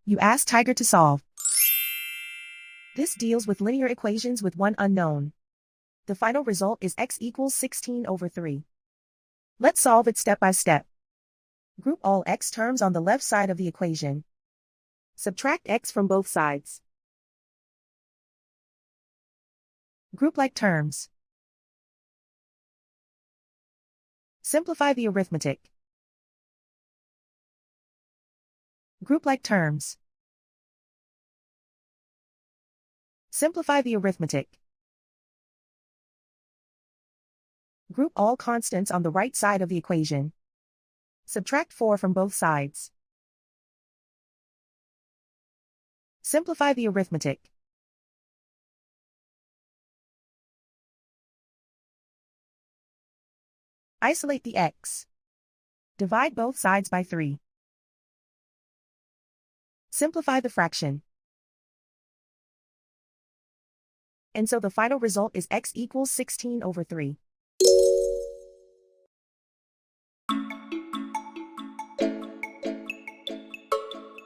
You ask Tiger to solve. This deals with linear equations with one unknown. The final result is x equals 16/3. Let's solve it step by step. Group all x terms on the left side of the equation. Subtract x from both sides. Group like terms. Simplify the arithmetic. Group like terms. Simplify the arithmetic. Group all constants on the right side of the equation. Subtract 4 from both sides. Simplify the arithmetic. Isolate the x. Divide both sides by 3. Simplify the fraction. And so the final result is x equals 16/3.